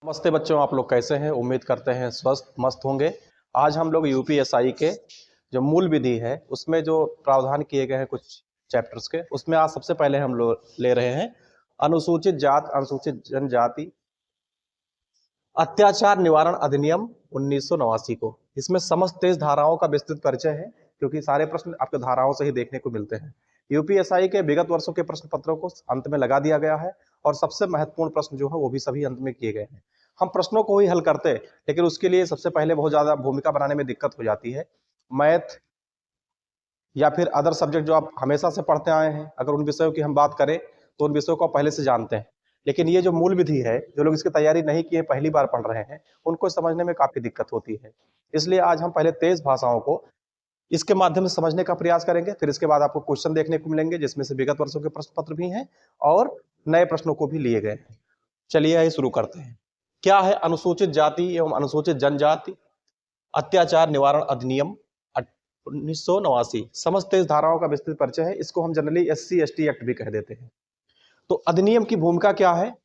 नमस्ते बच्चों, आप लोग कैसे हैं? उम्मीद करते हैं स्वस्थ मस्त होंगे। आज हम लोग यूपीएसआई के जो मूल विधि है उसमें जो प्रावधान किए गए हैं कुछ चैप्टर्स के, उसमें आज सबसे पहले हम लोग ले रहे हैं अनुसूचित जात अनुसूचित जनजाति अत्याचार निवारण अधिनियम 1989 को। इसमें समस्त 23 धाराओं का विस्तृत परिचय है, क्योंकि सारे प्रश्न आपको धाराओं से ही देखने को मिलते हैं। यूपीएसआई के विगत वर्षों के प्रश्न पत्रों को अंत में लगा दिया गया है और सबसे महत्वपूर्ण प्रश्न जो है वो भी सभी अंत में किए गए हैं। हम प्रश्नों को ही हल करते, लेकिन उसके लिए सबसे पहले बहुत ज्यादा भूमिका बनाने में दिक्कत हो जाती है। मैथ या फिर अदर सब्जेक्ट जो आप हमेशा से पढ़ते आए हैं, अगर उन विषयों की हम बात करें तो उन विषयों को आप पहले से जानते हैं। लेकिन ये जो मूल विधि है, जो लोग इसकी तैयारी नहीं किए, पहली बार पढ़ रहे हैं, उनको समझने में काफी दिक्कत होती है। इसलिए आज हम पहले 23 भाषाओं को इसके माध्यम से समझने का प्रयास करेंगे। फिर इसके बाद आपको क्वेश्चन देखने को मिलेंगे, जिसमें से विगत वर्षों के प्रश्न पत्र भी हैं और नए प्रश्नों को भी लिए गए हैं। चलिए आइए शुरू करते हैं। क्या है अनुसूचित जाति एवं अनुसूचित जनजाति अत्याचार निवारण अधिनियम 1989? समस्त 23 धाराओं का विस्तृत परिचय है। इसको हम जनरली SC/ST एक्ट भी कह देते हैं। तो अधिनियम की भूमिका क्या है?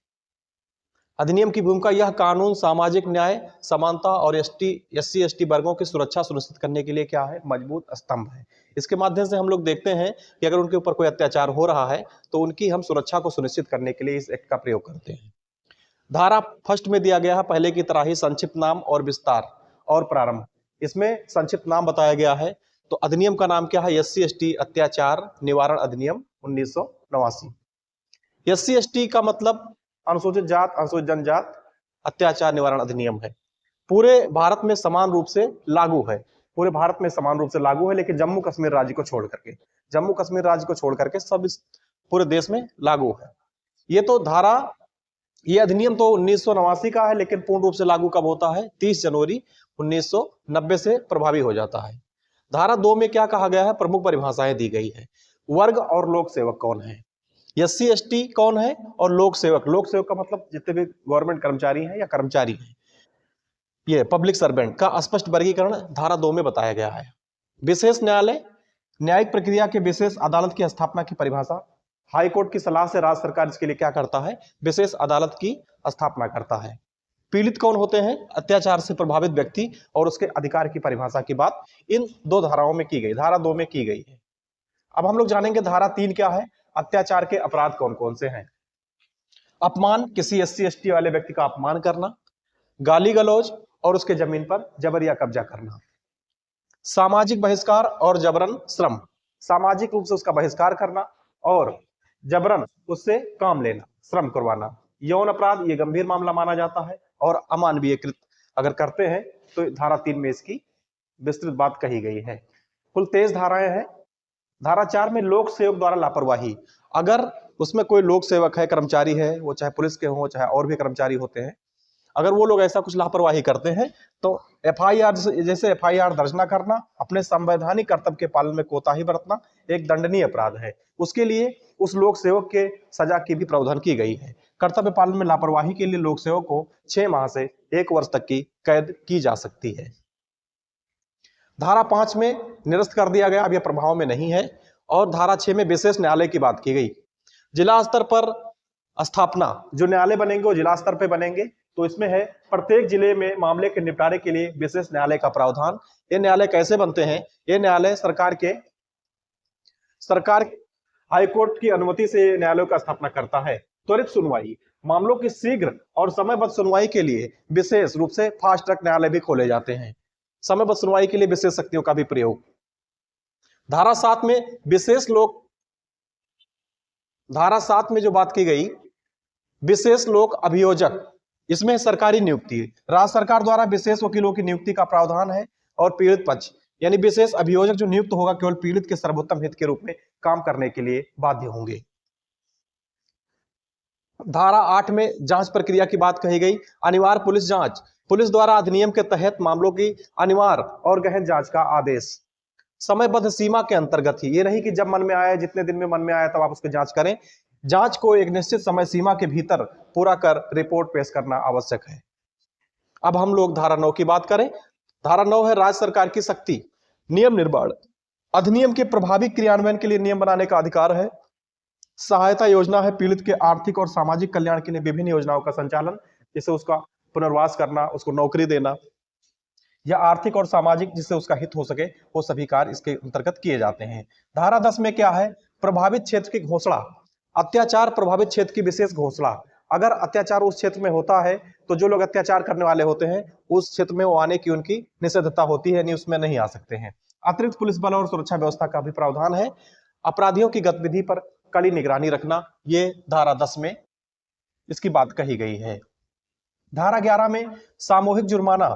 अधिनियम की भूमिका, यह कानून सामाजिक न्याय, समानता और SC/ST वर्गों की सुरक्षा सुनिश्चित करने के लिए क्या है? मजबूत स्तंभ है। इसके माध्यम से हम लोग देखते हैं कि अगर उनके ऊपर कोई अत्याचार हो रहा है तो उनकी हम सुरक्षा को सुनिश्चित करने के लिए इस एक्ट का प्रयोग करते हैं। धारा फर्स्ट में दिया गया है पहले की तरह ही संक्षिप्त नाम और विस्तार और प्रारंभ। इसमें संक्षिप्त नाम बताया गया है। तो अधिनियम का नाम क्या है? SC/ST अत्याचार निवारण अधिनियम 1989। SC/ST का मतलब अनुसूचित जात अनुसूचित जनजात अत्याचार निवारण अधिनियम है। पूरे भारत में समान रूप से लागू है। पूरे भारत में समान रूप से लागू है, लेकिन जम्मू कश्मीर राज्य को छोड़ करके, जम्मू कश्मीर राज्य को छोड़ करके सब इस पूरे देश में लागू है। ये तो ये अधिनियम तो 1989 का है, लेकिन पूर्ण रूप से लागू कब होता है? 30 जनवरी 1990 से प्रभावी हो जाता है। धारा 2 में क्या कहा गया है? प्रमुख परिभाषाएं दी गई है। वर्ग और लोक सेवक कौन है? SC/ST कौन है और लोक सेवक? लोक सेवक का मतलब जितने भी गवर्नमेंट कर्मचारी हैं या कर्मचारी हैं, ये पब्लिक सर्वेंट का स्पष्ट वर्गीकरण धारा 2 में बताया गया है। विशेष न्यायालय, न्यायिक प्रक्रिया के विशेष अदालत की स्थापना की परिभाषा। हाईकोर्ट की सलाह से राज्य सरकार इसके लिए क्या करता है? विशेष अदालत की स्थापना करता है। पीड़ित कौन होते हैं? अत्याचार से प्रभावित व्यक्ति और उसके अधिकार की परिभाषा की बात इन दो धाराओं में की गई, धारा 2 में की गई है। अब हम लोग जानेंगे धारा 3 क्या है। अत्याचार के अपराध कौन कौन से हैं? अपमान, किसी SC/ST वाले व्यक्ति का अपमान करना, गाली गलौज और उसके जमीन पर जबर या कब्जा करना, सामाजिक बहिष्कार और जबरन श्रम, सामाजिक रूप से उसका बहिष्कार करना और जबरन उससे काम लेना, श्रम करवाना। यौन अपराध ये गंभीर मामला माना जाता है और अमानवीय कृत अगर करते हैं तो धारा 3 में इसकी विस्तृत बात कही गई है। कुल 23 धाराएं हैं। धारा 4 में लोक सेवक द्वारा लापरवाही, अगर उसमें कोई लोक सेवक है, कर्मचारी है, वो चाहे पुलिस के हो चाहे और भी कर्मचारी होते हैं, अगर वो लोग ऐसा कुछ लापरवाही करते हैं तो FIR जैसे FIR दर्ज न करना, अपने संवैधानिक कर्तव्य के पालन में कोताही बरतना एक दंडनीय अपराध है। उसके लिए उस लोक सेवक के सजा की भी प्रावधान की गई है। कर्तव्य पालन में लापरवाही के लिए लोक सेवक को 6 माह से 1 वर्ष तक की कैद की जा सकती है। धारा 5 में निरस्त कर दिया गया, अब यह प्रभाव में नहीं है। और धारा 6 में विशेष न्यायालय की बात की गई। जिला स्तर पर स्थापना, जो न्यायालय बनेंगे वो जिला स्तर पर बनेंगे। तो इसमें है प्रत्येक जिले में मामले के निपटारे के लिए विशेष न्यायालय का प्रावधान। ये न्यायालय कैसे बनते हैं? ये न्यायालय सरकार हाईकोर्ट की अनुमति से न्यायालयों का स्थापना करता है। त्वरित सुनवाई, मामलों की शीघ्र और समयबद्ध सुनवाई के लिए विशेष रूप से फास्ट ट्रैक न्यायालय भी खोले जाते हैं। समयबद्ध सुनवाई के लिए विशेष शक्तियों का भी प्रयोग। धारा 7 में धारा 7 में जो बात की गई, विशेष लोक अभियोजक, इसमें सरकारी नियुक्ति, राज्य सरकार द्वारा विशेष वकीलों की नियुक्ति का प्रावधान है। और पीड़ित पक्ष यानी विशेष अभियोजक जो नियुक्त होगा केवल पीड़ित के सर्वोत्तम हित के रूप में काम करने के लिए बाध्य होंगे। धारा 8 में जांच प्रक्रिया की बात कही गई। अनिवार्य पुलिस जांच, पुलिस द्वारा अधिनियम के तहत मामलों की अनिवार्य और गहन जांच का आदेश। समयबद्ध सीमा के अंतर्गत ही, ये नहीं कि जब मन में आया, जितने दिन में मन में आया तब आप उसकी जांच करें। जांच को एक निश्चित समय सीमा के भीतर पूरा कर रिपोर्ट पेश करना आवश्यक है। अब हम लोग धारा 9 की बात करें। धारा 9 है राज्य सरकार की शक्ति। नियम निर्माण, अधिनियम के प्रभावी क्रियान्वयन के लिए नियम बनाने का अधिकार है। सहायता योजना है, पीड़ित के आर्थिक और सामाजिक कल्याण के लिए विभिन्न योजनाओं का संचालन, जैसे उसका पुनर्वास करना, उसको नौकरी देना या आर्थिक और सामाजिक जिससे उसका हित हो सके, वो सभी कार्य इसके अंतर्गत किए जाते हैं। धारा 10 में क्या है? प्रभावित क्षेत्र की घोषणा, अत्याचार प्रभावित क्षेत्र की विशेष घोषणा। अगर अत्याचार उस क्षेत्र में होता है तो जो लोग अत्याचार करने वाले होते हैं उस क्षेत्र में वो आने की उनकी निषेधता होती है, नहीं उसमें नहीं आ सकते हैं। अतिरिक्त पुलिस बल और सुरक्षा व्यवस्था का भी प्रावधान है। अपराधियों की गतिविधि पर कड़ी निगरानी रखना, ये धारा 10 में इसकी बात कही गई है। धारा 11 में सामूहिक जुर्माना,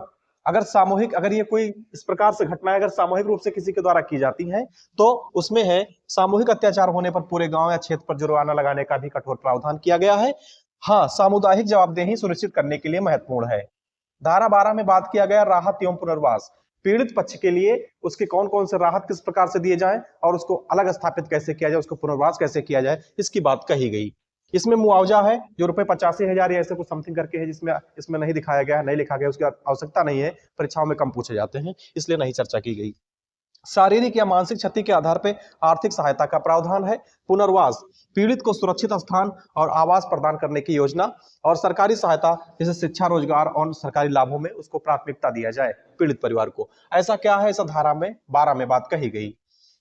अगर ये कोई इस प्रकार से घटनाएं अगर सामूहिक रूप से किसी के द्वारा की जाती हैं तो उसमें है सामूहिक अत्याचार होने पर पूरे गांव या क्षेत्र पर जुर्माना लगाने का भी कठोर प्रावधान किया गया है। हाँ, सामुदायिक जवाबदेही सुनिश्चित करने के लिए महत्वपूर्ण है। धारा 12 में बात किया गया राहत एवं पुनर्वास, पीड़ित पक्ष के लिए उसके कौन कौन से राहत किस प्रकार से दिए जाए और उसको अलग स्थापित कैसे किया जाए, उसको पुनर्वास कैसे किया जाए, इसकी बात कही गई। इसमें मुआवजा है जो रुपए 85,000 या ऐसे कुछ समथिंग करके है, जिसमें इसमें नहीं दिखाया गया, नहीं लिखा गया, उसकी आवश्यकता नहीं है, परीक्षाओं में कम पूछे जाते हैं इसलिए नहीं चर्चा की गई। शारीरिक या मानसिक क्षति के आधार पर आर्थिक सहायता का प्रावधान है। पुनर्वास, पीड़ित को सुरक्षित स्थान और आवास प्रदान करने की योजना और सरकारी सहायता जैसे शिक्षा, रोजगार और सरकारी लाभों में उसको प्राथमिकता दिया जाए पीड़ित परिवार को। ऐसा क्या है? ऐसा धारा में 12 में बात कही गई।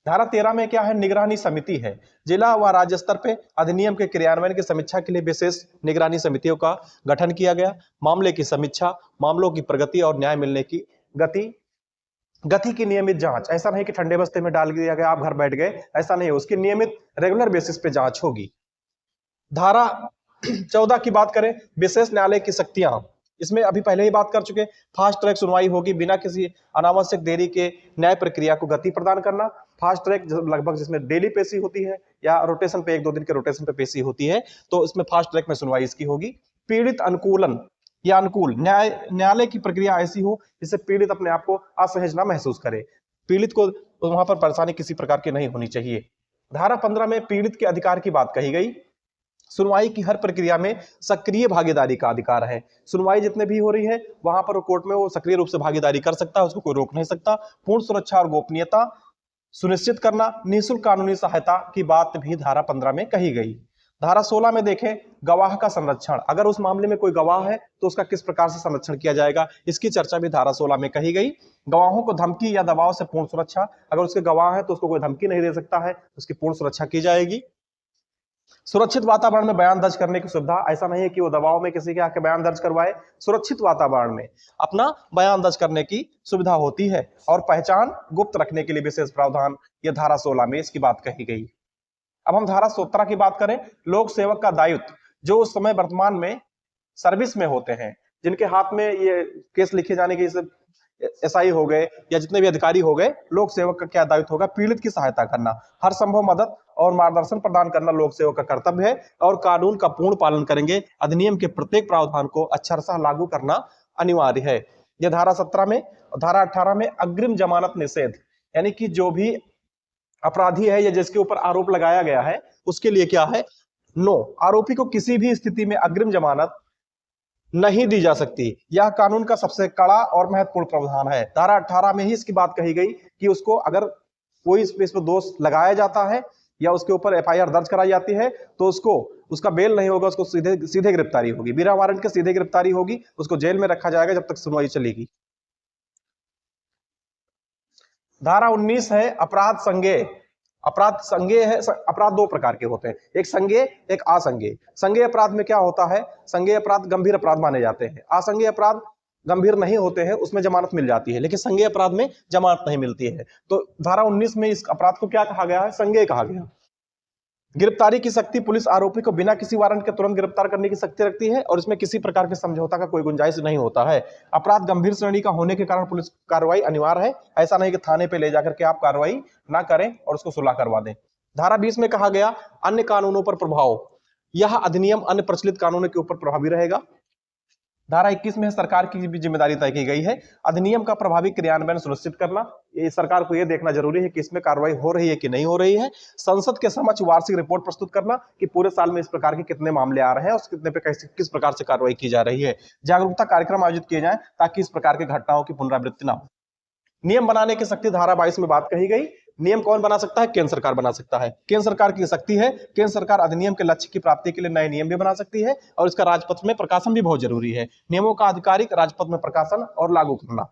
धारा 13 में क्या है? निगरानी समिति है। जिला व राज्य स्तर पे अधिनियम के क्रियान्वयन की समीक्षा के लिए विशेष निगरानी समितियों का गठन किया गया। मामले की समीक्षा, मामलों की प्रगति और न्याय मिलने की गति की नियमित जांच। ऐसा नहीं कि ठंडे बस्ते में डाल दिया गया आप घर बैठ गए, ऐसा नहीं है, उसकी नियमित रेगुलर बेसिस पे जांच होगी। धारा 14 की बात करें, विशेष न्यायालय की शक्तियां, इसमें अभी पहले ही बात कर चुके, फास्ट ट्रैक सुनवाई होगी, बिना किसी अनावश्यक देरी के न्याय प्रक्रिया को गति प्रदान करना। फास्ट ट्रैक लगभग जिसमें डेली पेशी होती है या रोटेशन पे 1-2 दिन के रोटेशन पे पेशी होती है, तो इसमें फास्ट ट्रैक में सुनवाई इसकी होगी। पीड़ित अनुकूलन या अनुकूल न्यायालय की प्रक्रिया ऐसी हो जिससे पीड़ित अपने आप को असहज ना महसूस करे, पीड़ित को वहां पर परेशानी किसी प्रकार की नहीं होनी चाहिए। धारा 15 में पीड़ित के अधिकार की बात कही गई। सुनवाई की हर प्रक्रिया में सक्रिय भागीदारी का अधिकार है। सुनवाई जितने भी हो रही है वहां पर कोर्ट में वो सक्रिय रूप से भागीदारी कर सकता है, उसको कोई रोक नहीं सकता। पूर्ण सुरक्षा और गोपनीयता सुनिश्चित करना, निःशुल्क कानूनी सहायता की बात भी धारा 15 में कही गई। धारा 16 में देखें, गवाह का संरक्षण, अगर उस मामले में कोई गवाह है तो उसका किस प्रकार से संरक्षण किया जाएगा, इसकी चर्चा भी धारा 16 में कही गई। गवाहों को धमकी या दबाव से पूर्ण सुरक्षा, अगर उसके गवाह है तो उसको कोई धमकी नहीं दे सकता है, उसकी पूर्ण सुरक्षा की जाएगी। सुरक्षित वातावरण में बयान दर्ज करने की सुविधा, ऐसा नहीं है कि वो दबाव में किसी के आके बयान दर्ज करवाए, सुरक्षित वातावरण में अपना बयान दर्ज करने की सुविधा होती है। और पहचान गुप्त रखने के लिए विशेष प्रावधान, ये धारा 16 में इसकी बात कही गई। अब हम धारा 17 की बात करें, लोक सेवक का दायित्व, जो उस समय वर्तमान में सर्विस में होते हैं, जिनके हाथ में ये केस लिखे जाने के एसआई हो गए या जितने भी अधिकारी हो गए, लोक सेवक का क्या दायित्व होगा? पीड़ित की सहायता करना, हर संभव मदद और मार्गदर्शन प्रदान करना लोक सेवक का कर्तव्य है और कानून का पूर्ण पालन करेंगे। अधिनियम के प्रत्येक प्रावधान को अक्षरशः लागू करना अनिवार्य है। यह धारा 17 में। धारा 18 में अग्रिम जमानत निषेध, यानी कि जो भी अपराधी है या जिसके ऊपर आरोप लगाया गया है उसके लिए क्या है? नो, आरोपी को किसी भी स्थिति में अग्रिम जमानत नहीं दी जा सकती। यह कानून का सबसे कड़ा और महत्वपूर्ण प्रावधान है। धारा 18 में ही इसकी बात कही गई कि उसको अगर कोई इस पर दोष लगाया जाता है या उसके ऊपर एफआईआर दर्ज कराई जाती है तो उसका बेल नहीं होगा, उसको सीधे गिरफ्तारी होगी, बिना वारंट के सीधे गिरफ्तारी होगी, उसको जेल में रखा जाएगा जब तक सुनवाई चलेगी। धारा 19 है अपराध संज्ञेय। अपराध संज्ञेय है, अपराध दो प्रकार के होते हैं, एक संज्ञेय एक असंज्ञेय। संज्ञेय अपराध में क्या होता है? संज्ञेय अपराध गंभीर अपराध माने जाते हैं। असंज्ञेय अपराध गंभीर नहीं होते हैं, उसमें जमानत मिल जाती है, लेकिन संज्ञेय अपराध में जमानत नहीं मिलती है। तो धारा 19 में इस अपराध को क्या कहा गया है? संज्ञेय कहा गया। गिरफ्तारी की शक्ति, पुलिस आरोपी को बिना किसी वारंट के तुरंत गिरफ्तार करने की शक्ति रखती है और इसमें किसी प्रकार के समझौता का कोई गुंजाइश नहीं होता है। अपराध गंभीर श्रेणी का होने के कारण पुलिस कार्रवाई अनिवार्य है, ऐसा नहीं कि थाने पे ले जाकर के आप कार्रवाई ना करें और उसको सुलह करवा दें। धारा 20 में कहा गया अन्य कानूनों पर प्रभाव, यह अधिनियम अन्य प्रचलित कानूनों के ऊपर प्रभावी रहेगा। धारा 21 में सरकार की भी जिम्मेदारी तय की गई है, अधिनियम का प्रभावी क्रियान्वयन सुनिश्चित करना। ये सरकार को यह देखना जरूरी है कि इसमें कार्रवाई हो रही है कि नहीं हो रही है। संसद के समक्ष वार्षिक रिपोर्ट प्रस्तुत करना कि पूरे साल में इस प्रकार के कितने मामले आ रहे हैं और कितने पे किस प्रकार से कार्रवाई की जा रही है। जागरूकता कार्यक्रम आयोजित किए जाएं ताकि इस प्रकार की घटनाओं की पुनरावृत्ति ना हो। नियम बनाने की शक्ति, धारा 22 में बात कही गई। नियम कौन बना सकता है? केंद्र सरकार बना सकता है। केंद्र सरकार की शक्ति है, केंद्र सरकार अधिनियम के लक्ष्य की प्राप्ति के लिए नए नियम भी बना सकती है और इसका राजपत्र में प्रकाशन भी बहुत जरूरी है। नियमों का आधिकारिक राजपत्र में प्रकाशन और लागू करना।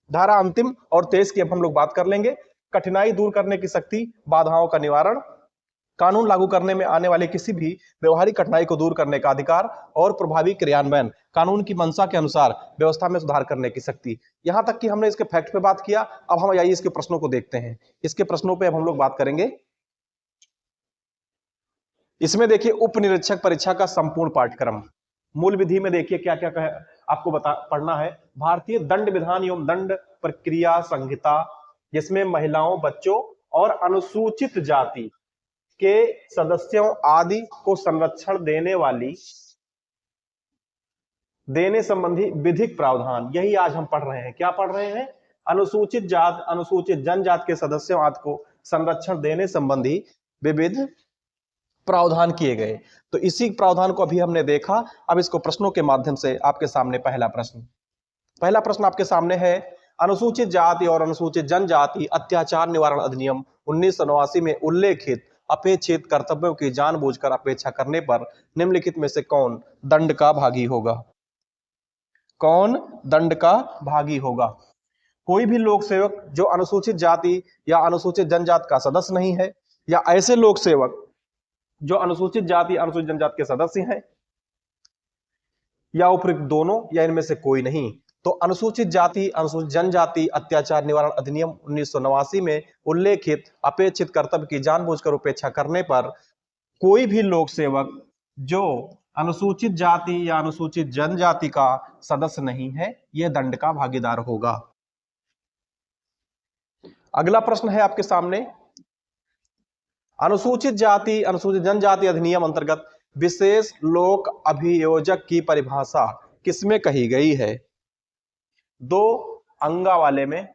धारा अंतिम और 23 की अब हम लोग बात कर लेंगे। कठिनाई दूर करने की शक्ति, बाधाओं का निवारण, कानून लागू करने में आने वाली किसी भी व्यवहारिक कठिनाई को दूर करने का अधिकार और प्रभावी क्रियान्वयन, कानून की मंशा के अनुसार व्यवस्था में सुधार करने की शक्ति। यहां तक कि हमने इसके फैक्ट पे बात किया। अब हम आइए इसके प्रश्नों को देखते हैं। इसके प्रश्नों पे अब हम लोग बात करेंगे। इसमें देखिए उप निरीक्षक परीक्षा का संपूर्ण पाठ्यक्रम। मूल विधि में देखिए क्या क्या आपको पढ़ना है। भारतीय दंड विधान एवं दंड प्रक्रिया संहिता, जिसमें महिलाओं, बच्चों और अनुसूचित जाति के सदस्यों आदि को संरक्षण देने संबंधी विधिक प्रावधान, यही आज हम पढ़ रहे हैं। क्या पढ़ रहे हैं? अनुसूचित जात, अनुसूचित जनजाति के सदस्यों आदि को संरक्षण देने संबंधी विविध प्रावधान किए गए। तो इसी प्रावधान को अभी हमने देखा। अब इसको प्रश्नों के माध्यम से आपके सामने पहला प्रश्न आपके सामने है। अनुसूचित जाति और अनुसूचित जनजाति अत्याचार निवारण अधिनियम 1989 में उल्लेखित अपेक्षित कर्तव्यों की जानबूझकर अपेक्षा करने पर निम्नलिखित में से कौन दंड का भागी होगा? कौन दंड का भागी होगा? कोई भी लोक सेवक जो अनुसूचित जाति या अनुसूचित जनजाति का सदस्य नहीं है, या ऐसे लोक सेवक जो अनुसूचित जाति अनुसूचित जनजाति के सदस्य हैं, या उपयुक्त दोनों, या इनमें से कोई नहीं। तो अनुसूचित जाति अनुसूचित जनजाति अत्याचार निवारण अधिनियम 1989 में उल्लेखित अपेक्षित कर्तव्य की जानबूझकर उपेक्षा करने पर कोई भी लोक सेवक जो अनुसूचित जाति या अनुसूचित जनजाति का सदस्य नहीं है, यह दंड का भागीदार होगा। अगला प्रश्न है आपके सामने। अनुसूचित जाति अनुसूचित जनजाति अधिनियम अंतर्गत विशेष लोक अभियोजक की परिभाषा किसमें कही गई है? 2 अंगा वाले में,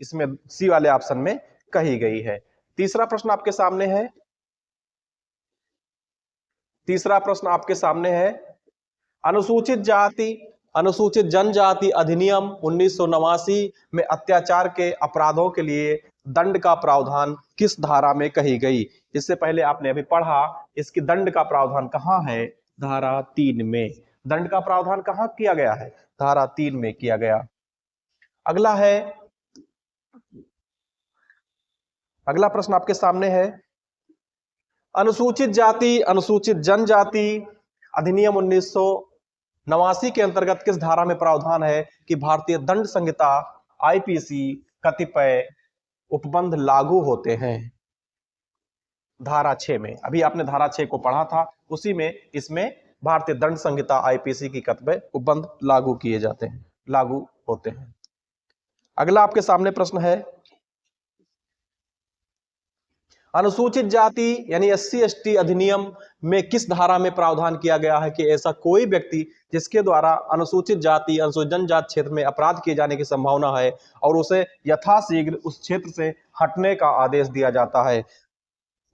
इसमें सी वाले ऑप्शन में कही गई है। तीसरा प्रश्न आपके सामने है। अनुसूचित जाति अनुसूचित जनजाति अधिनियम 1989 में अत्याचार के अपराधों के लिए दंड का प्रावधान किस धारा में कही गई? इससे पहले आपने अभी पढ़ा, इसकी दंड का प्रावधान कहां है? धारा 3 में। दंड का प्रावधान कहां किया गया है? धारा 3 में किया गया। अगला प्रश्न आपके सामने है। अनुसूचित जाति अनुसूचित जनजाति अधिनियम 1989 के अंतर्गत किस धारा में प्रावधान है कि भारतीय दंड संहिता आईपीसी कतिपय उपबंध लागू होते हैं? धारा 6 में। अभी आपने धारा 6 को पढ़ा था, उसी में इसमें भारतीय दंड संहिता आईपीसी की कतिपय उपबंध लागू होते हैं। अगला आपके सामने प्रश्न है। अनुसूचित जाति यानी SC/ST अधिनियम में किस धारा में प्रावधान किया गया है कि ऐसा कोई व्यक्ति जिसके द्वारा अनुसूचित जाति अनुसूचित जनजाति क्षेत्र में अपराध किए जाने की संभावना है और उसे यथाशीघ्र उस क्षेत्र से हटने का आदेश दिया जाता है,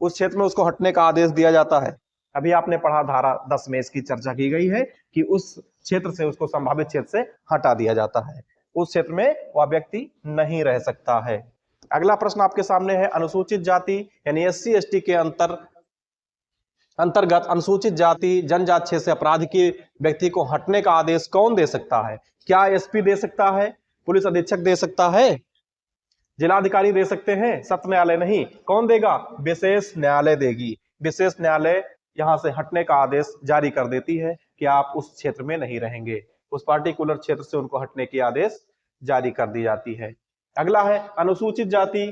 उस क्षेत्र में उसको हटने का आदेश दिया जाता है। अभी आपने पढ़ा धारा 10 में इसकी चर्चा की गई है कि उस क्षेत्र से उसको संभावित क्षेत्र से हटा दिया जाता है, उस क्षेत्र में वह व्यक्ति नहीं रह सकता है। अगला प्रश्न आपके सामने है। अनुसूचित जाति यानी SC/ST के अंतर्गत अनुसूचित जाति जनजाति क्षेत्र से अपराध के व्यक्ति को हटने का आदेश कौन दे सकता है? क्या SP दे सकता है? पुलिस अधीक्षक दे सकता है? जिलाधिकारी दे सकते हैं? सत्र न्यायालय नहीं। कौन देगा? विशेष न्यायालय देगी। विशेष न्यायालय यहां से हटने का आदेश जारी कर देती है कि आप उस क्षेत्र में नहीं रहेंगे, उस पार्टिकुलर क्षेत्र से उनको हटने की आदेश जारी कर दी जाती है। अगला है अनुसूचित जाति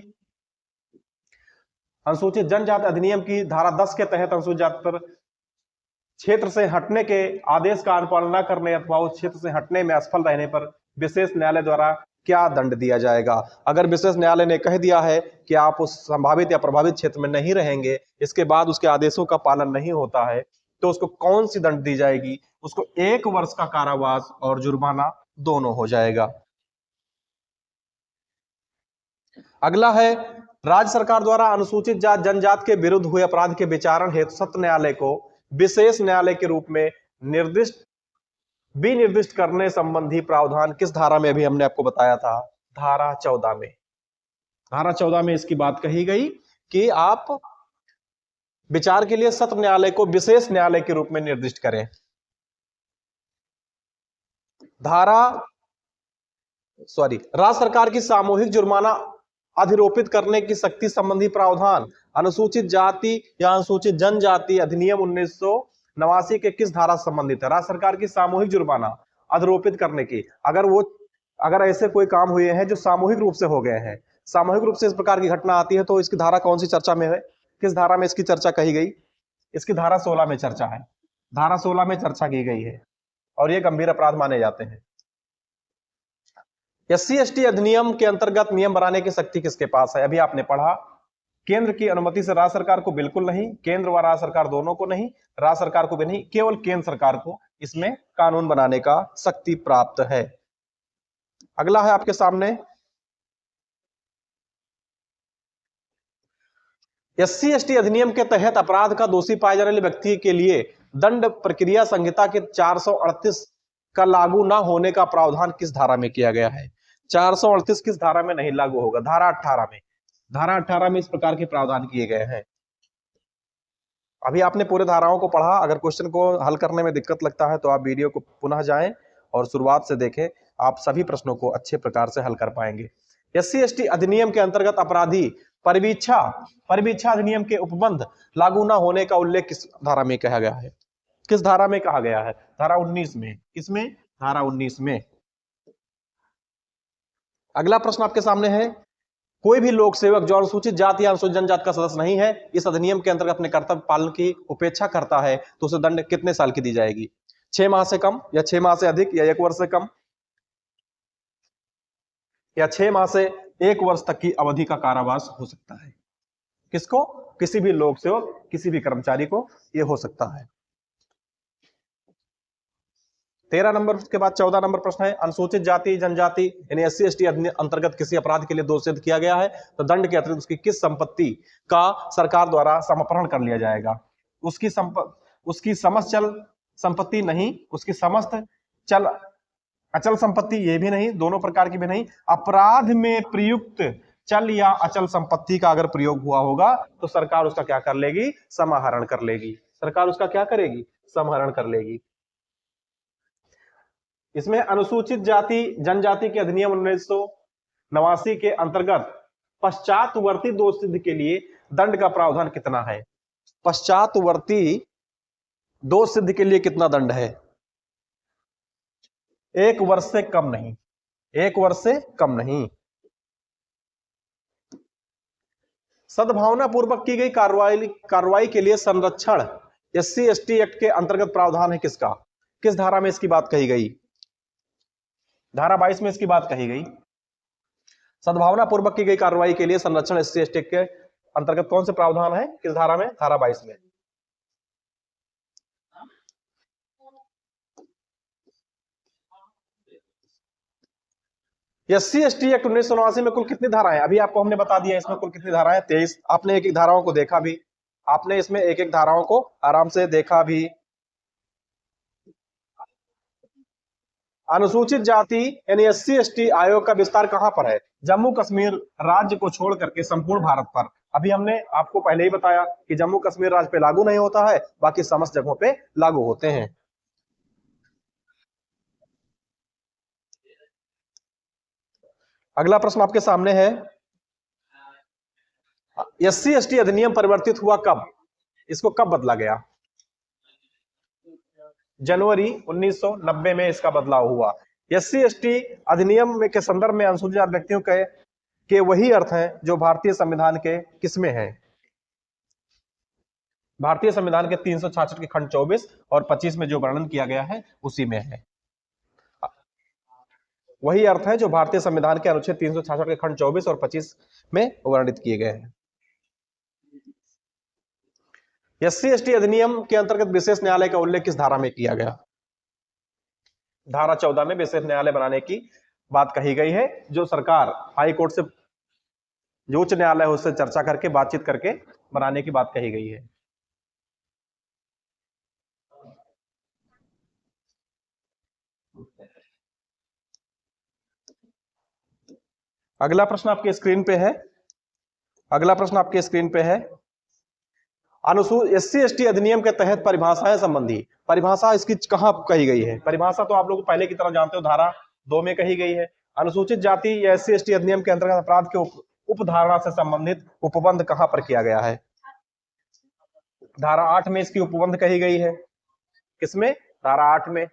अनुसूचित जनजाति अधिनियम की धारा 10 के तहत अनुसूचित जाति पर क्षेत्र से हटने के आदेश का अनुपालन न करने अथवा उस क्षेत्र से हटने में असफल रहने पर विशेष न्यायालय द्वारा क्या दंड दिया जाएगा? अगर विशेष न्यायालय ने कह दिया है कि आप उस संभावित या प्रभावित क्षेत्र में नहीं रहेंगे, इसके बाद उसके आदेशों का पालन नहीं होता है, तो उसको कौन सी दंड दी जाएगी? उसको 1 वर्ष का कारावास और जुर्माना दोनों हो जाएगा। अगला है राज्य सरकार द्वारा अनुसूचित जाति जनजाति के विरुद्ध हुए अपराध के विचारण हेतु सत्र न्यायालय को विशेष न्यायालय के रूप में विनिर्दिष्ट करने संबंधी प्रावधान किस धारा में अभी हमने आपको बताया था? धारा 14 में। धारा 14 में इसकी बात कही गई कि आप विचार के लिए सत्र न्यायालय को विशेष न्यायालय के रूप में निर्दिष्ट करें। राज्य सरकार की सामूहिक जुर्माना अधिरोपित करने की शक्ति संबंधी प्रावधान अनुसूचित जाति या अनुसूचित जनजाति अधिनियम 1989 के किस धारा से संबंधित है? राज्य सरकार की सामूहिक जुर्माना अधिरोपित करने की, अगर ऐसे कोई काम हुए हैं जो सामूहिक रूप से हो गए हैं, सामूहिक रूप से इस प्रकार की घटना आती है, तो इसकी धारा कौन सी चर्चा में है? किस धारा में इसकी चर्चा कही गई? इसकी धारा 16 में चर्चा है। धारा 16 में चर्चा की गई है और ये गंभीर अपराध माने जाते हैं। एससी एसटी अधिनियम के अंतर्गत नियम बनाने की शक्ति किसके पास है? अभी आपने पढ़ा, केंद्र की अनुमति से राज्य सरकार को बिल्कुल नहीं, केंद्र व राज्य सरकार दोनों को नहीं, राज्य सरकार को भी नहीं, केवल केंद्र सरकार को इसमें कानून बनाने का शक्ति प्राप्त है। अगला है आपके सामने, एससी एसटी अधिनियम के तहत अपराध का दोषी पाए जाने वाले व्यक्ति के लिए दंड प्रक्रिया संहिता के 438 का लागू न होने का प्रावधान किस धारा में किया गया है? 438 किस धारा में नहीं लागू होगा? धारा 18 में। धारा 18 में इस प्रकार के प्रावधान किए गए हैं। अभी आपने पूरे धाराओं को पढ़ा, अगर क्वेश्चन को हल करने में दिक्कत लगता है तो आप वीडियो को पुनः जाएं और शुरुआत से देखें, आप सभी प्रश्नों को अच्छे प्रकार से हल कर पाएंगे। एससी एसटी अधिनियम के अंतर्गत अपराधी परिवीक्षा अधिनियम के उपबंध लागू न होने का उल्लेख किस धारा में कहा गया है? किस धारा में कहा गया है? धारा 19 में। किसमें? धारा 19 में। अगला प्रश्न आपके सामने है, कोई भी लोक सेवक जो अनुसूचित जाति या अनुसूचित जनजाति का सदस्य नहीं है, इस अधिनियम के अंतर्गत अपने कर्तव्य पालन की उपेक्षा करता है, तो उसे दंड कितने साल की दी जाएगी? 6 माह से कम, या 6 माह से अधिक, या 1 वर्ष से कम, या 6 माह से 1 वर्ष तक की अवधि का कारावास हो सकता है। किसको? किसी भी लोक सेवक, किसी भी कर्मचारी को यह हो सकता है। 13 नंबर के बाद 14 नंबर प्रश्न है, अनुसूचित जाति जनजाति यानी एससी एसटी अंतर्गत किसी अपराध के लिए दोष सिद्ध किया गया है तो दंड के अतिरिक्त उसकी किस संपत्ति का सरकार द्वारा समापहरण कर लिया जाएगा? उसकी समस्त चल संपत्ति नहीं, उसकी समस्त चल अचल संपत्ति ये भी नहीं, दोनों प्रकार की भी नहीं। अपराध में प्रयुक्त चल या अचल संपत्ति का अगर प्रयोग हुआ होगा तो सरकार उसका क्या कर लेगी? समाहरण कर लेगी। सरकार उसका क्या करेगी? समाहरण कर लेगी। इसमें अनुसूचित जाति जनजाति के अधिनियम 1989 के अंतर्गत पश्चातवर्ती दोष सिद्ध के लिए दंड का प्रावधान कितना है? पश्चातवर्ती दोष सिद्ध के लिए कितना दंड है? 1 वर्ष से कम नहीं, 1 वर्ष से कम नहीं। सद्भावना पूर्वक की गई कार्रवाई के लिए संरक्षण एससी एसटी एक्ट के अंतर्गत प्रावधान है किसका? किस धारा में इसकी बात कही गई? धारा 22 में इसकी बात कही गई। सद्भावना पूर्वक की गई कार्रवाई के लिए संरक्षण एससी एसटी के अंतर्गत कौन से प्रावधान है? किस धारा में? धारा 22 में। एससी एसटी एक्ट 1989 में कुल कितनी धाराएं? अभी आपको हमने बता दिया इसमें कुल कितनी धाराएं? 23। आपने एक एक धाराओं को देखा भी, आपने इसमें एक एक धाराओं को आराम से देखा भी। अनुसूचित जाति यानी एससी एसटी आयोग का विस्तार कहां पर है? जम्मू कश्मीर राज्य को छोड़ करके संपूर्ण भारत पर। अभी हमने आपको पहले ही बताया कि जम्मू कश्मीर राज्य पे लागू नहीं होता है, बाकी समस्त जगहों पे लागू होते हैं। अगला प्रश्न आपके सामने है, एससी एसटी अधिनियम परिवर्तित हुआ कब? इसको कब बदला गया? जनवरी 1990 में इसका बदलाव हुआ। एससी एसटी अधिनियम के संदर्भ में अनुसूचित व्यक्तियों के वही अर्थ हैं जो भारतीय संविधान के किसमें है? भारतीय संविधान के 366 के खंड 24 और 25 में जो वर्णन किया गया है उसी में है। वही अर्थ है जो भारतीय संविधान के अनुच्छेद 366 के खंड 24 और 25 में वर्णित किए गए हैं। एससी एसटी अधिनियम के अंतर्गत विशेष न्यायालय का उल्लेख किस धारा में किया गया? धारा 14 में विशेष न्यायालय बनाने की बात कही गई है, जो सरकार हाई कोर्ट से, जो उच्च न्यायालय है उससे चर्चा करके बातचीत करके बनाने की बात कही गई है। अगला प्रश्न आपके स्क्रीन पे है, अगला प्रश्न आपके स्क्रीन पे है, अनुसूचित SC/ST अधिनियम के तहत परिभाषाएं संबंधी, परिभाषा इसकी कहां कही गई है? परिभाषा तो आप लोग पहले की तरह जानते हो, धारा 2 में कही गई है। अनुसूचित जाति या SC/ST अधिनियम के अंतर्गत अपराध के उपधारणा से संबंधित उपबंध कहां पर किया गया है? धारा 8 में इसकी उपबंध कही गई है। किसमें? धारा 8 में।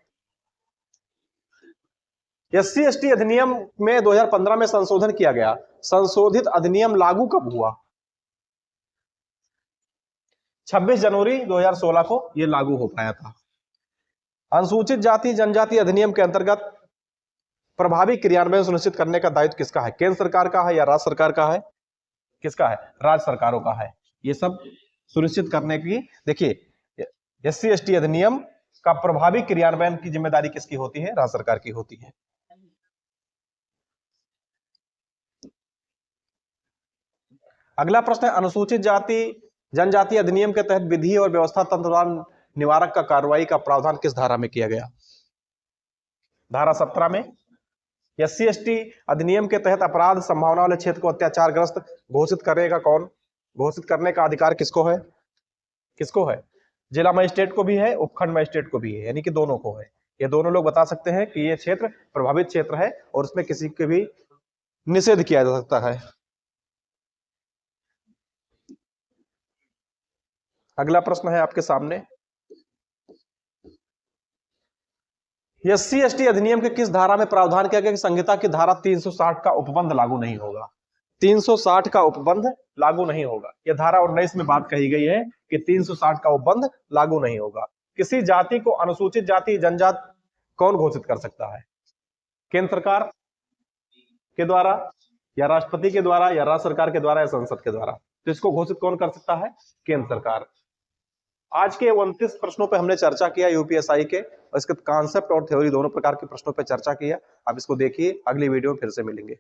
SC/ST अधिनियम में 2015 में संशोधन किया गया। संशोधित अधिनियम लागू कब हुआ? 26 जनवरी 2016 को यह लागू हो पाया था। अनुसूचित जाति जनजाति अधिनियम के अंतर्गत प्रभावी क्रियान्वयन सुनिश्चित करने का दायित्व किसका है? केंद्र सरकार का है या राज्य सरकार का है? किसका है? राज्य सरकारों का है। ये सब सुनिश्चित करने की, देखिए SC/ST अधिनियम का प्रभावी क्रियान्वयन की जिम्मेदारी किसकी होती है? राज्य सरकार की होती है। अगला प्रश्न है, अनुसूचित जाति जनजाति अधिनियम के तहत विधि और व्यवस्था तंत्र निवारक का कार्रवाई का प्रावधान किस धारा में किया गया? धारा 17 में। SC/ST अधिनियम के तहत अपराध संभावना वाले क्षेत्र को अत्याचारग्रस्त घोषित करेगा कौन? घोषित करने का अधिकार किसको है? किसको है? जिला मजिस्ट्रेट को भी है, उपखंड मजिस्ट्रेट को भी है, यानी कि दोनों को है। ये दोनों लोग बता सकते हैं कि ये क्षेत्र प्रभावित क्षेत्र है और उसमें किसी के भी निषेध किया जा सकता है। अगला प्रश्न है आपके सामने, SC/ST अधिनियम के किस धारा में प्रावधान किया गया कि संहिता की धारा 360 का उपबंध लागू नहीं होगा? 360 का उपबंध लागू नहीं होगा। यह धारा 19 में बात कही गई है कि 360 का उपबंध लागू नहीं होगा। किसी जाति को अनुसूचित जाति जनजाति कौन घोषित कर सकता है? केंद्र सरकार के द्वारा या राष्ट्रपति के द्वारा या राज्य सरकार के द्वारा या संसद के द्वारा? तो इसको घोषित कौन कर सकता है? केंद्र सरकार। आज के 29 प्रश्नों पे हमने चर्चा किया यूपीएसआई के, और इसके कॉन्सेप्ट और थ्योरी दोनों प्रकार के प्रश्नों पे चर्चा किया। अब इसको देखिए, अगली वीडियो में फिर से मिलेंगे।